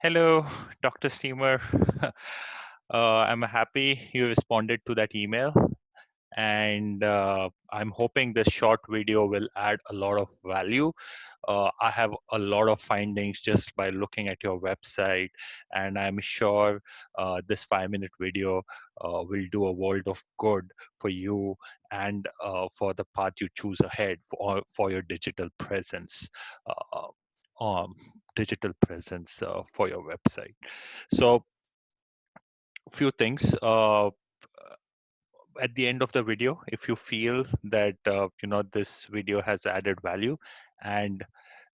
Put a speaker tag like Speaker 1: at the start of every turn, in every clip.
Speaker 1: Hello, Dr. Steamer. I'm happy you responded to that email, and I'm hoping this short video will add a lot of value. I have a lot of findings just by looking at your website, and I'm sure this 5-minute video will do a world of good for you and for the path you choose ahead for your uh, um, digital presence for your website. So, a few things. At the end of the video, if you feel that this video has added value, and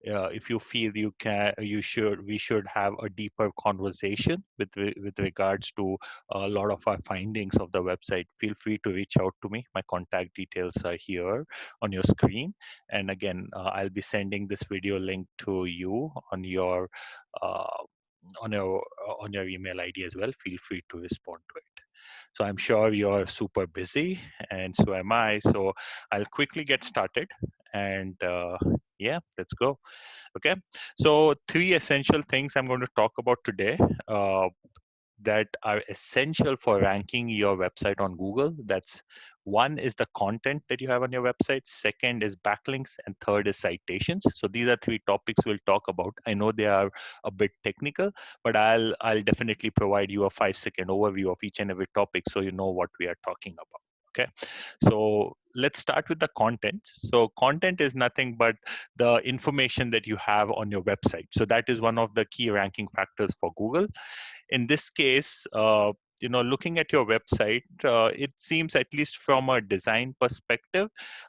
Speaker 1: if you feel we should have a deeper conversation with regards to a lot of our findings of the website, feel free to reach out to me. My contact details are here on your screen, and again, I'll be sending this video link to you uh, on your email ID as well. Feel free to respond to it. So I'm sure you're super busy, and so am I. So I'll quickly get started, and yeah, let's go. Okay. So three essential things I'm going to talk about today. That are essential for ranking your website on Google. That's one is the content that you have on your website. Second is backlinks, and third is citations. So these are three topics we'll talk about. I know they are a bit technical, but I'll definitely provide you a 5-second overview of each and every topic so you know what we are talking about. Okay, so let's start with the content. So content is nothing but the information that you have on your website. So that is one of the key ranking factors for Google. In this case, looking at your website, it seems, at least from a design perspective,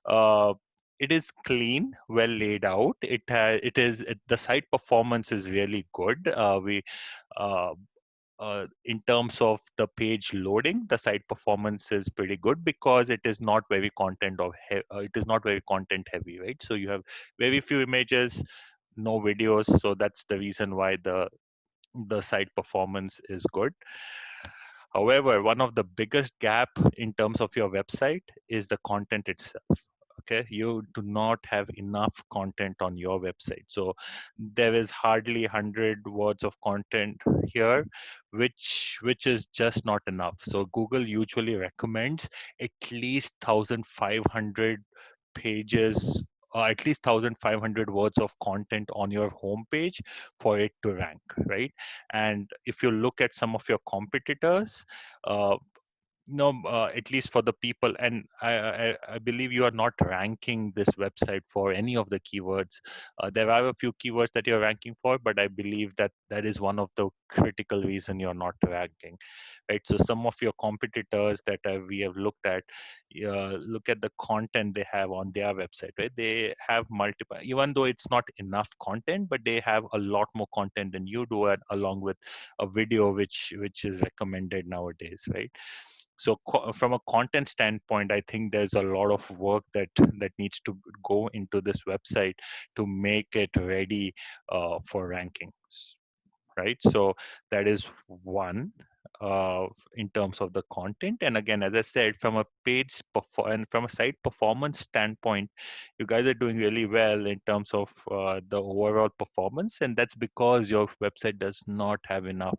Speaker 1: uh, it is clean, well laid out. The site performance is really good. We uh, In terms of the page loading, the site performance is pretty good because it is not very it is not very content heavy, right? So you have very few images, no videos. So that's the reason why the site performance is good. However, one of the biggest gap in terms of your website is the content itself. Okay, you do not have enough content on your website. So there is hardly 100 words of content here, which is just not enough. So Google usually recommends at least 1,500 pages, or at least 1,500 words of content on your homepage for it to rank, right? And if you look at some of your competitors, uh, no, at least for the people, and I believe you are not ranking this website for any of the keywords. There are a few keywords that you're ranking for, but I believe that that is one of the critical reason you're not ranking, right? So some of your competitors that we have looked at, look at the content they have on their website, right? They have multiple, even though it's not enough content, but they have a lot more content than you do, and along with a video which is recommended nowadays, right? So from a content standpoint, I think there's a lot of work that needs to go into this website to make it ready for ranking, right? So that is one, in terms of the content. And again, as I said, from a and from a site performance standpoint, you guys are doing really well in terms of the overall performance, and that's because your website does not have enough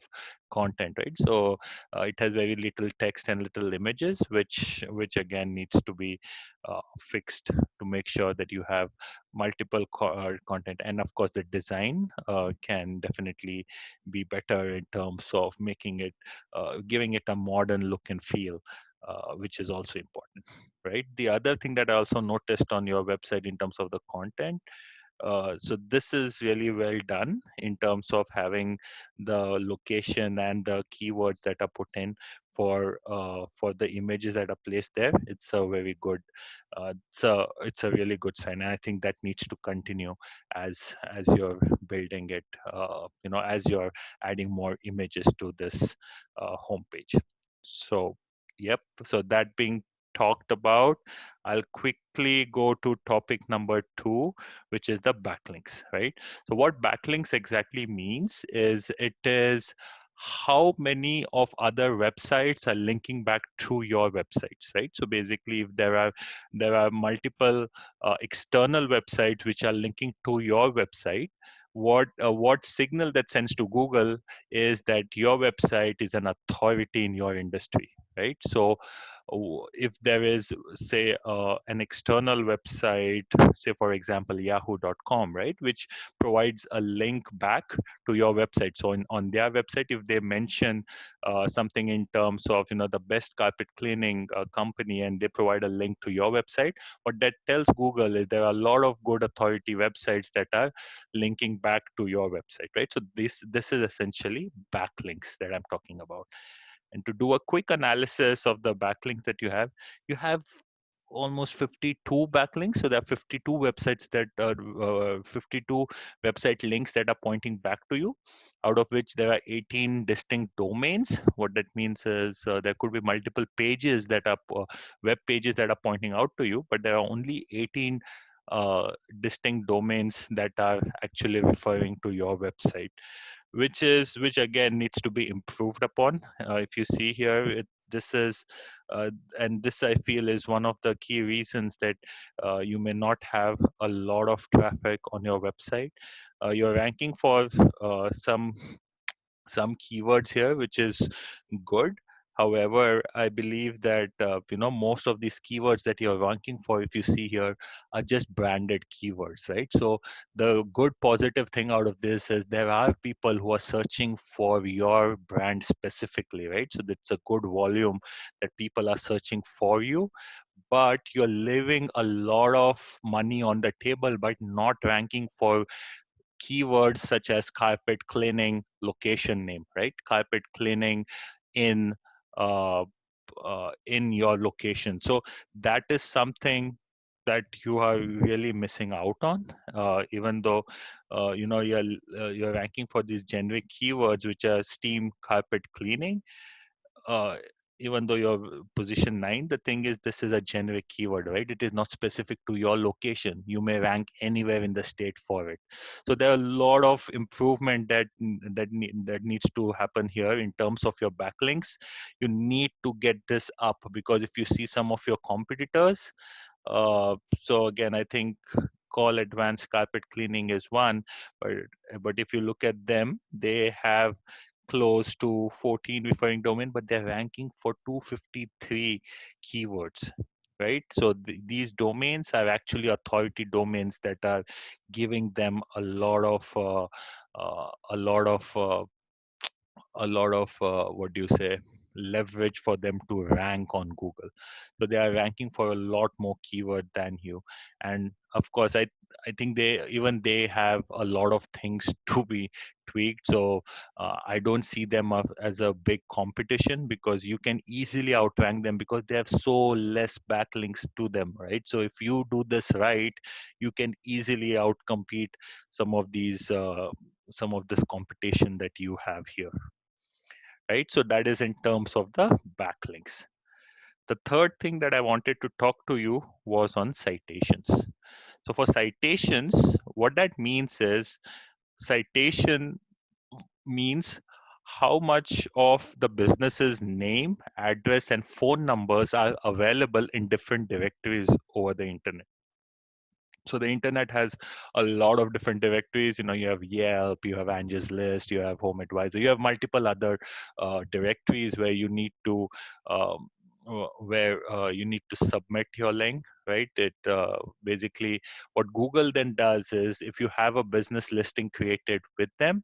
Speaker 1: content, right? So it has very little text and little images, which again needs to be fixed to make sure that you have multiple content. And of course, the design can definitely be better in terms of making it, giving it a modern look and feel, which is also important, right? The other thing that I also noticed on your website in terms of the content, so this is really well done in terms of having the location and the keywords that are put in for the images that are placed there. It's a very good, it's a really good sign, and I think that needs to continue as you're building it. As you're adding more images to this homepage. So, yep. So that being talked about, I'll quickly go to topic number 2, which is the backlinks, right? So what backlinks exactly means is it is how many of other websites are linking back to your websites, right? So basically, if there are multiple external websites which are linking to your website, what signal that sends to Google is that your website is an authority in your industry, right? So if there is, say, an external website, say for example yahoo.com, right, which provides a link back to your website. So on their website, if they mention something in terms of, the best carpet cleaning company, and they provide a link to your website, what that tells Google is there are a lot of good authority websites that are linking back to your website, right? So this is essentially backlinks that I'm talking about. And to do a quick analysis of the backlinks that you have almost 52 backlinks. So there are 52 websites that 52 website links that are pointing back to you, out of which there are 18 distinct domains. What that means is there could be multiple pages that are web pages that are pointing out to you, but there are only 18 distinct domains that are actually referring to your website, which again needs to be improved upon. If you see here, this is and this I feel is one of the key reasons that you may not have a lot of traffic on your website. You're ranking for some keywords here, which is good. However, I believe that most of these keywords that you're ranking for, if you see here, are just branded keywords, right? So the good positive thing out of this is there are people who are searching for your brand specifically, right? So that's a good volume that people are searching for you, but you're leaving a lot of money on the table by not ranking for keywords such as carpet cleaning location name, right? Carpet cleaning in uh, in your location. So that is something that you are really missing out on. Even though you're ranking for these generic keywords, which are steam carpet cleaning, uh, even though you're position 9, the thing is this is a generic keyword, right? It is not specific to your location. You may rank anywhere in the state for it. So there are a lot of improvement that needs to happen here in terms of your backlinks. You need to get this up, because if you see some of your competitors, so again, I think call advanced carpet cleaning is one, but if you look at them, they have close to 14 referring domain, but they're ranking for 253 keywords, right? So these domains are actually authority domains that are giving them a lot of what do you say, leverage for them to rank on Google. So they are ranking for a lot more keyword than you. And of course, I think they have a lot of things to be tweaked. So I don't see them as a big competition, because you can easily outrank them because they have so less backlinks to them, right? So if you do this right, you can easily outcompete some of this competition that you have here, right? So that is in terms of the backlinks. The third thing that I wanted to talk to you was on citations. So for citations, what that means is citation means how much of the business's name, address, and phone numbers are available in different directories over the internet. So the internet has a lot of different directories. You have Yelp, you have Angie's List, you have Home Advisor, you have multiple other directories where you need to submit your link, right? It basically, what Google then does is, if you have a business listing created with them,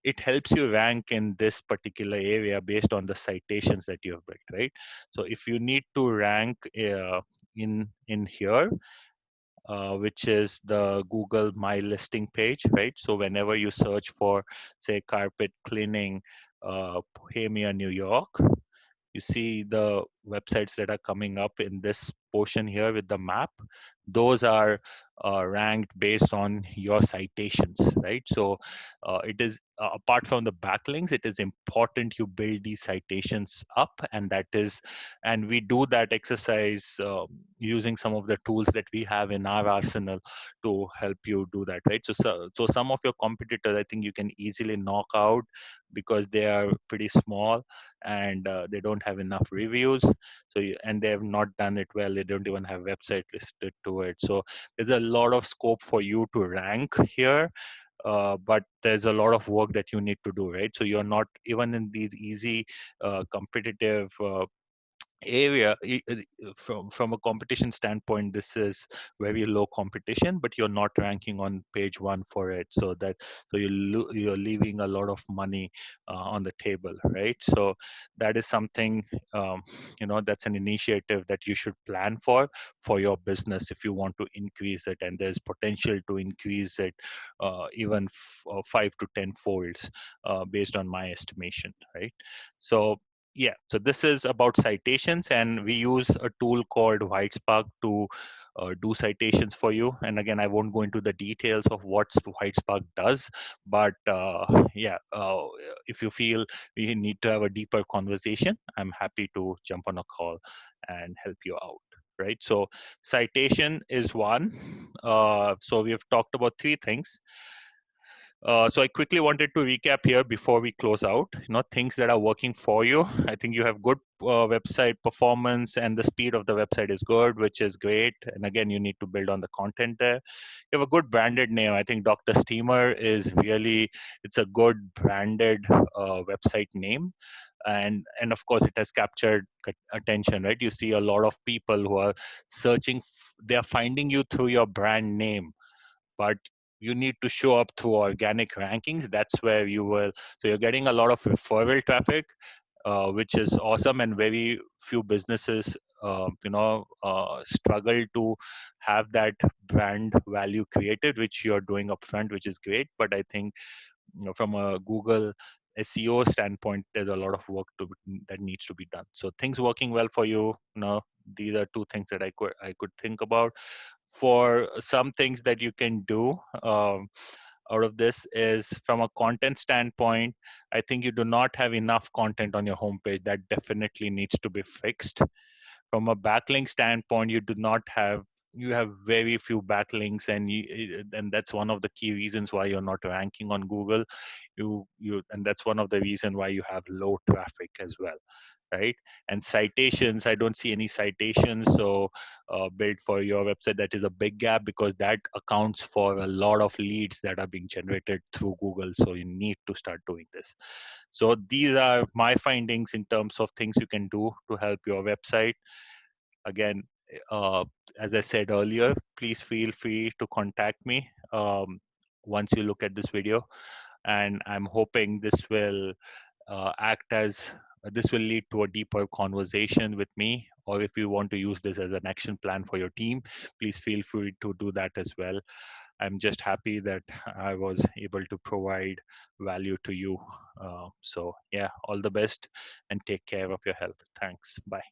Speaker 1: it helps you rank in this particular area based on the citations that you have built, right? So if you need to rank in here, which is the Google My Listing page, right? So whenever you search for, say, carpet cleaning, Bohemia, New York, you see the websites that are coming up in this portion here with the map. Those are ranked based on your citations, right? So it is apart from the backlinks, it is important you build these citations up, and we do that exercise using some of the tools that we have in our arsenal to help you do that, right? So some of your competitors, I think you can easily knock out because they are pretty small, and they don't have enough reviews. And they have not done it well. They don't even have website listed to it. So there's a lot of scope for you to rank here. but there's a lot of work that you need to do, right? So you're not even in these easy competitive area from a competition standpoint. This is very low competition, but you're not ranking on page one for it, so that so you're leaving a lot of money on the table, right? So that is something, um, that's an initiative that you should plan for your business if you want to increase it, and there's potential to increase it even 5 to 10 folds based on my estimation, right? So yeah, so this is about citations, and we use a tool called Whitespark to do citations for you. And again, I won't go into the details of what Whitespark does, but if you feel we need to have a deeper conversation, I'm happy to jump on a call and help you out. Right. So citation is one. So we have talked about three things. So I quickly wanted to recap here before we close out. Things that are working for you. I think you have good website performance, and the speed of the website is good, which is great. And again, you need to build on the content there. You have a good branded name. I think Dr. Steamer is really, it's a good branded website name. And of course, it has captured attention, right? You see a lot of people who are searching. They are finding you through your brand name, but you need to show up through organic rankings. That's where you will. So you're getting a lot of referral traffic, which is awesome, and very few businesses, struggle to have that brand value created, which you're doing upfront, which is great. But I think, from a Google SEO standpoint, there's a lot of work that needs to be done. So things working well for you. These are two things that I could think about. For some things that you can do out of this is, from a content standpoint, I think you do not have enough content on your homepage. That definitely needs to be fixed. From a backlink standpoint, you have very few backlinks, and that's one of the key reasons why you're not ranking on Google. And that's one of the reason why you have low traffic as well, right? And citations, I don't see any citations. So built for your website, that is a big gap, because that accounts for a lot of leads that are being generated through Google. So you need to start doing this. So these are my findings in terms of things you can do to help your website. Again, uh, as I said earlier, please feel free to contact me once you look at this video, and I'm hoping this will lead to a deeper conversation with me. Or if you want to use this as an action plan for your team, please feel free to do that as well. I'm just happy that I was able to provide value to you. So yeah, all the best, and take care of your health. Thanks. Bye.